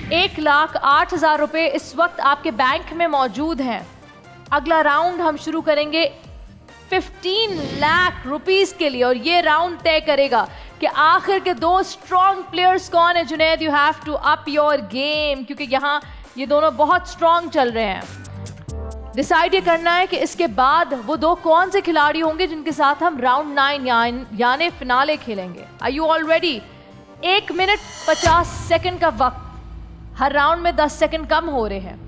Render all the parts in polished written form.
1,08,000 रुपए इस वक्त आपके बैंक में मौजूद हैं। अगला राउंड हम शुरू करेंगे 15 लाख रुपीस के लिए और ये राउंड तय करेगा कि आखिर के दो स्ट्रॉन्ग प्लेयर्स कौन है। Junaid, you have to up your game, क्योंकि यहाँ ये दोनों बहुत स्ट्रॉन्ग चल रहे हैं। डिसाइड ये करना है कि इसके बाद वो दो कौन से खिलाड़ी होंगे जिनके साथ हम राउंड 9 यानी फिनाले खेलेंगे। Are you all ready? 1 minute 50 second का वक्त, हर राउंड में 10 सेकंड कम हो रहे हैं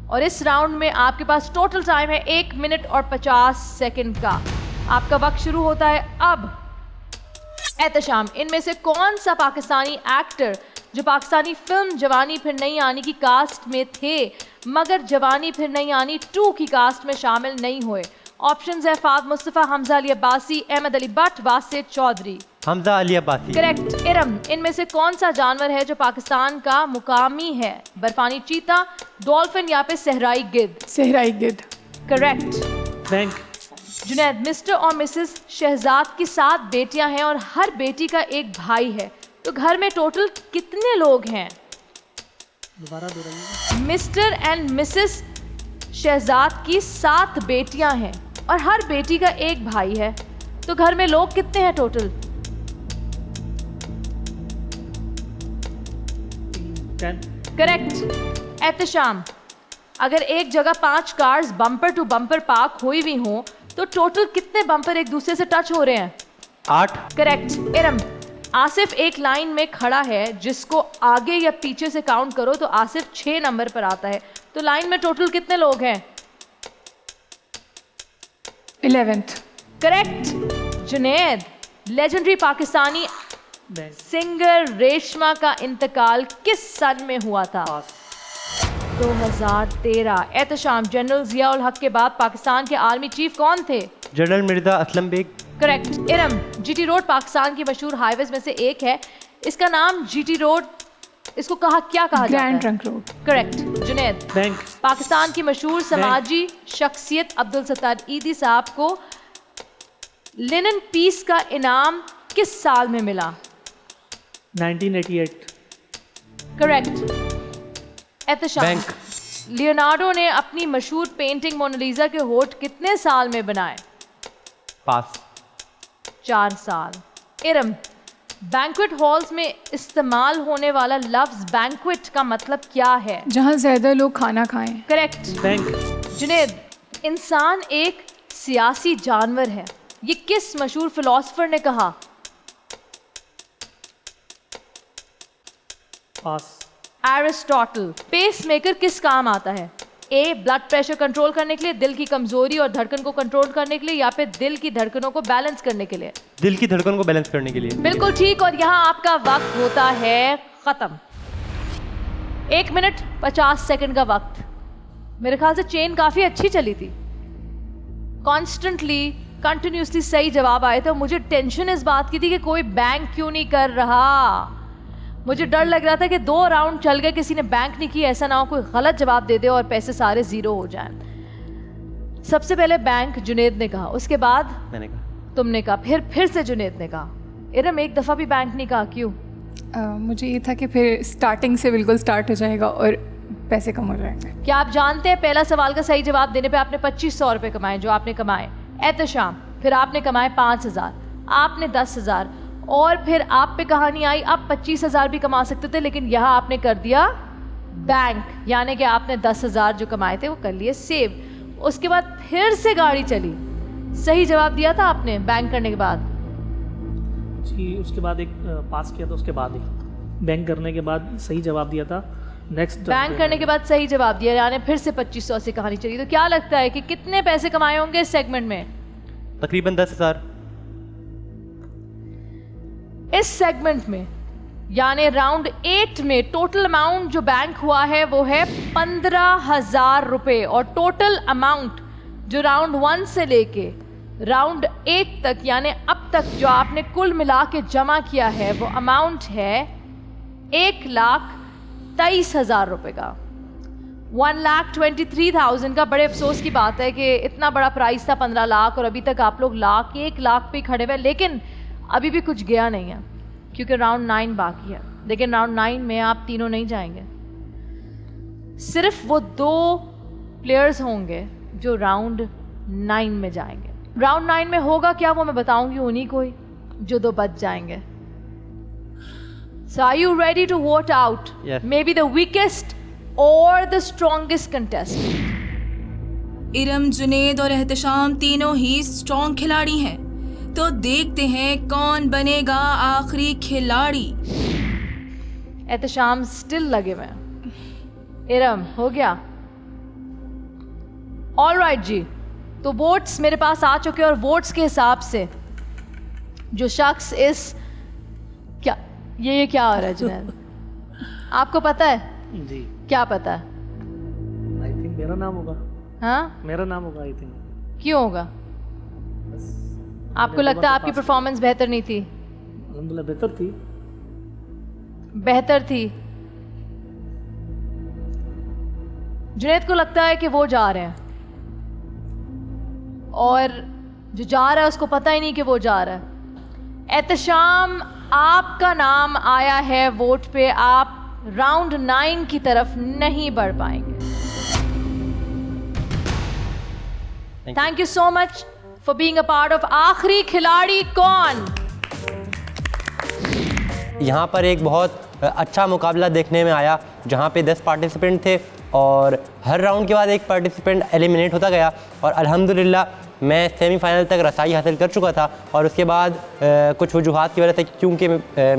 और इस राउंड में आपके पास टोटल टाइम है 1 मिनट और 50 सेकंड का। आपका वक्त शुरू होता है अब। एहतशाम, इनमें से कौन सा पाकिस्तानी एक्टर जो पाकिस्तानी फिल्म जवानी फिर नहीं आनी की कास्ट में थे मगर जवानी फिर नहीं आनी 2 की कास्ट में शामिल नहीं हुए? ऑप्शंस है फाद मुस्तफ़ा, हमजा अली अब्बासी, अहमद अली बट, वासिद चौधरी। हमजा अली अब्बासी। करेक्ट। इरम, इनमें से कौन सा जानवर है जो पाकिस्तान का मुकामी है? बर्फानी चीता, डॉल्फिन या फिर सहराई गिद्ध? सहराई गिद्ध। करेक्ट। बैंक। जुनैद, मिस्टर और मिसेस शहजाद की 7 बेटियां हैं और हर बेटी का एक भाई है, तो घर में टोटल कितने लोग हैं? दोबारा दोहराइए। मिस्टर एंड मिसेस शहजाद की 7 बेटियां हैं और हर बेटी का एक भाई है, तो घर में लोग कितने हैं टोटल? 10। करेक्ट। एहतशाम, अगर एक जगह 5 cars bumper to bumper park हुई हुई हों तो टोटल कितने बम्पर एक दूसरे से टच हो रहे हैं? 8। करेक्ट। इरम, आसिफ एक लाइन में खड़ा है जिसको आगे या पीछे से काउंट करो तो आसिफ 6 नंबर पर आता है, तो लाइन में टोटल कितने लोग हैं? 11th। Correct. Junaid, legendary Pakistani bank. Singer Reshma का इंतकाल किस सन में हुआ था? पास। 2013। एहतशाम, जनरल जियाउल हक के बाद पाकिस्तान के आर्मी चीफ कौन थे? General Mirza Aslam Beg. Correct. Iram, GT road Pakistan की मशहूर हाईवेज में से एक है, इसका नाम जीटी रोड, इसको क्या कहा जाता है? Grand trunk road. Correct. Junaid, bank. Pakistan की मशहूर समाजी शख्सियत अब्दुल सत्तार ईदी साहब को लिनन पीस का इनाम किस साल में मिला? 1988। करेक्ट। एहतशाम, बैंक। लियोनार्डो ने अपनी मशहूर पेंटिंग मोनालिसा के होठ कितने साल में बनाए? पास। 4 साल। इरम, बैंक्वेट हॉल्स में इस्तेमाल होने वाला लफ्ज बैंक्वेट का मतलब क्या है? जहाँ ज्यादा लोग खाना खाएं। करेक्ट। बैंक। जुनैद, इंसान एक सियासी जानवर है, ये किस मशहूर फिलोसफर ने कहा? पास। एरिस्टोटल। पेसमेकर किस काम आता है? ए, ब्लड प्रेशर कंट्रोल करने के लिए, दिल की कमजोरी और धड़कन को कंट्रोल करने के लिए, या फिर दिल की धड़कनों को बैलेंस करने के लिए? दिल की धड़कन को बैलेंस करने के लिए। बिल्कुल ठीक, और यहाँ आपका वक्त होता है खत्म। 1 मिनट 50 सेकंड का वक्त। मेरे ख्याल से चेन काफी अच्छी चली थी, कॉन्स्टेंटली कंटिन्यूसली सही जवाब आए थे। मुझे टेंशन इस बात की थी कि कोई बैंक क्यों नहीं कर रहा। मुझे डर लग रहा था कि 2 राउंड चल गए, किसी ने बैंक नहीं की, ऐसा ना हो कोई गलत जवाब दे दे और पैसे सारे 0 हो जाएं। सबसे पहले बैंक जुनैद ने कहा, उसके बाद मैंने कहा। तुमने कहा, फिर से जुनैद ने कहा। इरम, एक दफ़ा भी बैंक नहीं कहा, क्यों? मुझे ये था कि फिर स्टार्टिंग से बिल्कुल स्टार्ट हो जाएगा और पैसे कम हो जाएंगे। क्या आप जानते हैं पहला सवाल का सही जवाब देने पे आपने 2500 रुपये कमाए जो आपने कमाए? एहतशाम, फिर आपने कमाए 5000, आपने 10,000 और फिर आप पे कहानी आई अब 25,000 भी कमा सकते थे, लेकिन यहाँ आपने कर दिया बैंक, यानी कि आपने 10,000 जो कमाए थे वो कर लिए सेव। उसके बाद फिर से गाड़ी चली। सही जवाब दिया था आपने बैंक करने के बाद? जी, उसके बाद एक पास किया था, उसके बाद एक बैंक करने के बाद सही जवाब दिया था। नेक्स्ट बैंक करने के बाद सही जवाब दिया, यानी फिर से 2500 से कहानी चली। तो क्या लगता है कि कितने पैसे कमाए होंगे इस सेगमेंट में? तकरीबन 10,000। इस सेगमेंट में यानी राउंड 8 में टोटल अमाउंट जो बैंक हुआ है वो है 15,000 रुपये, और टोटल अमाउंट जो राउंड 1 से लेके राउंड 8 तक यानी अब तक जो आपने कुल मिला के जमा किया है वो अमाउंट है 1,23,000 रुपये का। 1,23,000 का। बड़े अफसोस की बात है कि इतना बड़ा प्राइस था 15 लाख और अभी तक आप लोग 1 लाख पे खड़े हुए, लेकिन अभी भी कुछ गया नहीं है क्योंकि राउंड 9 बाकी है। लेकिन राउंड 9 में आप तीनों नहीं जाएंगे, सिर्फ वो 2 प्लेयर्स होंगे जो राउंड 9 में जाएंगे। राउंड 9 में होगा क्या वो मैं बताऊंगी उन्हीं को ही जो 2 बच जाएंगे। So are you ready to vote out? Yes. Maybe the weakest or the strongest contestant? Iram, Junaid और एहतशाम तीनों ही स्ट्रॉन्ग खिलाड़ी हैं, तो देखते हैं कौन बनेगा आखिरी खिलाड़ी। एहतशाम स्टिल लगे हुए हैं। इरम हो गया? ऑल राइट जी, तो वोट्स मेरे पास आ चुके हैं और वोट्स के हिसाब से जो शख्स इस क्या ये क्या हो रहा है जुनैद? आपको पता है? जी, क्या पता है? आई थिंक मेरा नाम होगा। हाँ, मेरा नाम होगा आई थिंक। क्यों होगा? आपको लगता है आपकी परफॉर्मेंस बेहतर नहीं थी? अल्हम्दुलिल्लाह बेहतर थी। बेहतर थी। जुनैद को लगता है कि वो जा रहे हैं और जो जा रहा है उसको पता ही नहीं कि वो जा रहा है। एहतशाम, आपका नाम आया है वोट पे, आप राउंड 9 की तरफ नहीं बढ़ पाएंगे। Thank you so much for being a part of आखिरी खिलाड़ी कौन। यहाँ पर एक बहुत अच्छा मुकाबला देखने में आया जहाँ पे 10 पार्टिसिपेंट थे और हर राउंड के बाद एक पार्टिसिपेंट एलिमिनेट होता गया और अल्हम्दुलिल्लाह मैं सेमीफाइनल तक रसाई हासिल कर चुका था। और उसके बाद कुछ वजूहात की वजह से, क्योंकि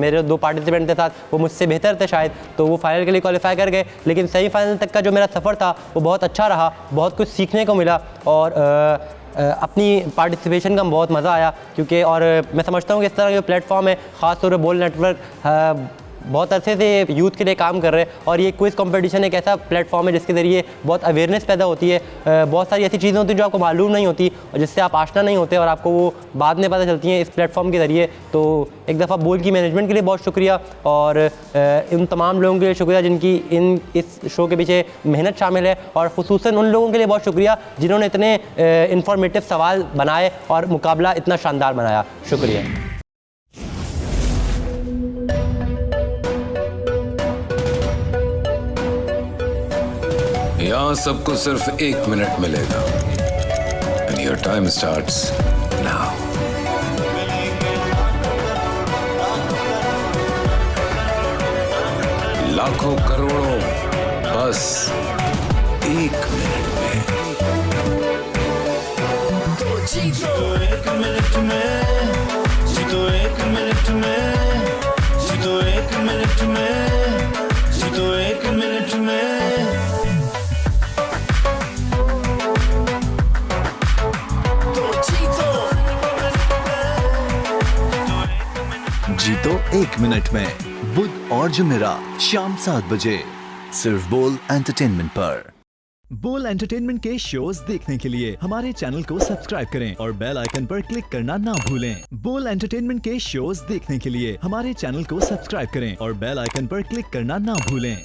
मेरे 2 पार्टिसिपेंट के साथ वो मुझसे बेहतर थे शायद, तो वो फाइनल के लिए क्वालिफाई कर गए। लेकिन सेमीफाइनल तक का जो मेरा सफ़र था वो बहुत अच्छा रहा, बहुत कुछ सीखने को मिला और अपनी पार्टिसिपेशन का बहुत मज़ा आया। क्योंकि और मैं समझता हूँ कि इस तरह के प्लेटफॉर्म है, ख़ास तौर पर बोल नेटवर्क बहुत अरसे से यूथ के लिए काम कर रहे हैं और ये क्विज़ कंपटीशन एक ऐसा प्लेटफॉर्म है जिसके ज़रिए बहुत अवेयरनेस पैदा होती है। बहुत सारी ऐसी चीज़ें होती हैं जो आपको मालूम नहीं होती और जिससे आप आश्ना नहीं होते और आपको वो बाद में पता चलती हैं इस प्लेटफॉर्म के ज़रिए। तो एक दफ़ा बोल की मैनेजमेंट के लिए बहुत शुक्रिया और इन तमाम लोगों के लिए शुक्रिया जिनकी इस शो के पीछे मेहनत शामिल है और ख़ुसूसन उन लोगों के लिए बहुत शुक्रिया जिन्होंने इतने इंफॉर्मेटिव सवाल बनाए और मुकाबला इतना शानदार बनाया। शुक्रिया। यहाँ सबको सिर्फ 1 मिनट मिलेगा and your time starts now. लाखों करोड़ों बस 1 मिनट में। जीतो 1 मिनट में, जीतो 1 मिनट में, जीतो 1 मिनट में, जीतो 1 मिनट में। जीतो 1 मिनट में, बुध और जुमेरात शाम 7 बजे सिर्फ बोल एंटरटेनमेंट पर। बोल एंटरटेनमेंट के शोज देखने के लिए हमारे चैनल को सब्सक्राइब करें और बेल आइकन पर क्लिक करना ना भूलें। बोल एंटरटेनमेंट के शोज देखने के लिए हमारे चैनल को सब्सक्राइब करें और बेल आइकन पर क्लिक करना ना भूलें।